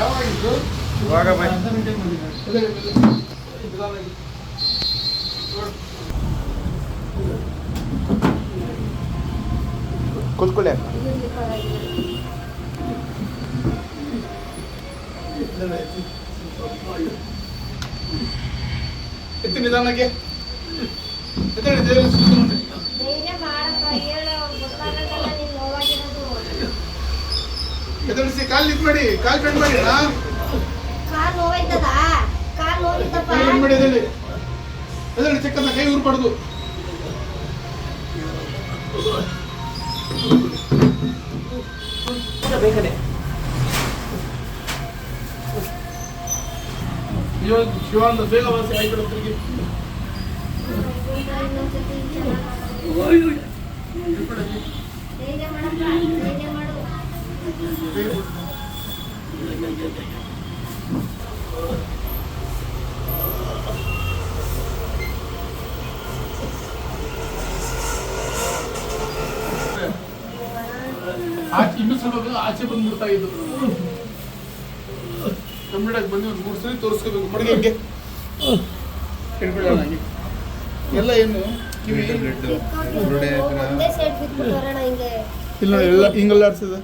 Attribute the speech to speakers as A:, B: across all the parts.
A: ಯಾವಾಗಿತ್ತು?
B: ಇವಾಗ ಬೈ ಕೂತ್ಕೊಳ್ಳಿ.
A: ಎತ್ತಿ ನಿಧಾನಕ್ಕೆ ಎದುರಿಸಿ ಕಾಲ್ ಲಿಫ್ಟ್ ಮಾಡಿ, ಕಾಲ್ ಬೆಂಡ್ ಮಾಡಿ ಬೆಂಡ್ ಮಾಡಿ ಎದಳಿ ಚಿಕ್ಕದ ಕೈ ಊರ್ಬಾರ್ದು.
C: ಬೇಕನೆ
A: ಶಿವಾನಂದ ಬೇಗ ವಾಸಿ ಆಯ್ತು. ಇನ್ನೂ ಸ್ವಲ್ಪ ಆಚೆ ಬಂದ್ಬಿಡ್ತಾ ಇದ್ದು. ಕಂಪ್ಲೀಟಾಗಿ ಬಂದು ಒಂದು 3 ಸರಿ ತೋರಿಸ್ಕೋಬೇಕು. ಮಡಿಗೆ ಹಿಂಗೆ ಹಿಡ್ಕೊಳ್ಳೋಣ. ಹಂಗೆ ಎಲ್ಲ ಏನು ಕಿವಿ ಇಲ್ಲ, ಎಲ್ಲ ಹಿಂಗೆಲ್ಲ ಆಡ್ಸದ.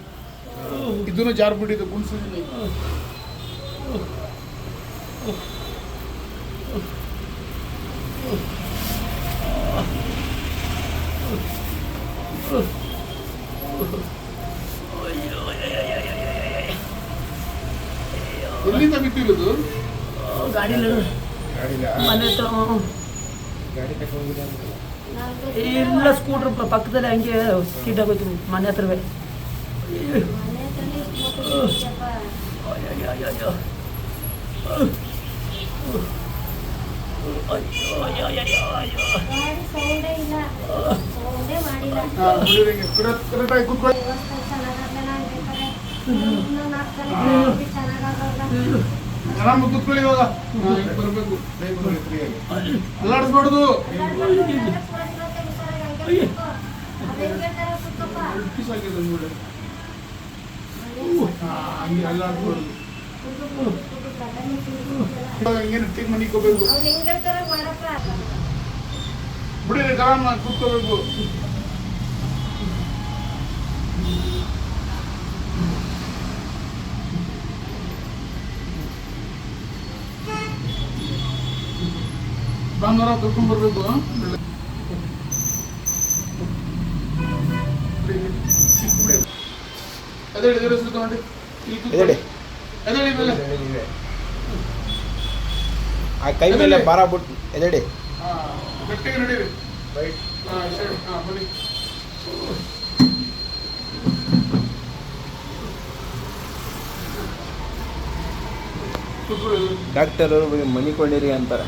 A: ಇದನ್ನು ಜಾರ್ ಬಿಟ್ಟಿದ್ದು ಗುಣ್ಸಿದ್ದೀನಿ. ಎಲ್ಲಿಂದ ಬಿಟ್ಟಿರೋದು?
C: ಗಾಡಿ ಮನೆ ಹತ್ರ ಇಲ್ಲ, ಸ್ಕೂಟ್ರ್ ಪಕ್ಕದಲ್ಲಿ ಹಂಗೆ ಸ್ಕಿಡ್ ಆಗೋಯ್ತು ಮನೆ ಹತ್ರವೇ.
A: ಆರಾಮ ಕೂತ್ಕೊಳ್ಳಿ. ಇವಾಗ ಬರಬೇಕು, ಅಲ್ಲಾಡಿಸ್ಬಾರ್ದು. ಹಂಗೆ ಅಲ್ಲಾಡಿಸ್ಬಾರ್ದು. ಹಂಗೇನು ಟೀಮ್ ಮನಿಕೋಬೇಕು. ಬಿಡಿರಿ, ಆರಾಮ ಕೂತ್ಕೋಬೇಕು. ಬಂಗಾರ ತಗೊಂಡ್ ಬರ್ಬೇಕು.
B: ಆ ಕೈ ಮೇಲೆ ಭಾರ ಬಿಟ್ಟು ಎದಡಿ.
A: ಗಟ್ಟಿಗೆ ನಡೀರಿ.
B: ಡಾಕ್ಟರ್ ಮನಿಕೊಂಡಿರಿ ಅಂತಾರೆ.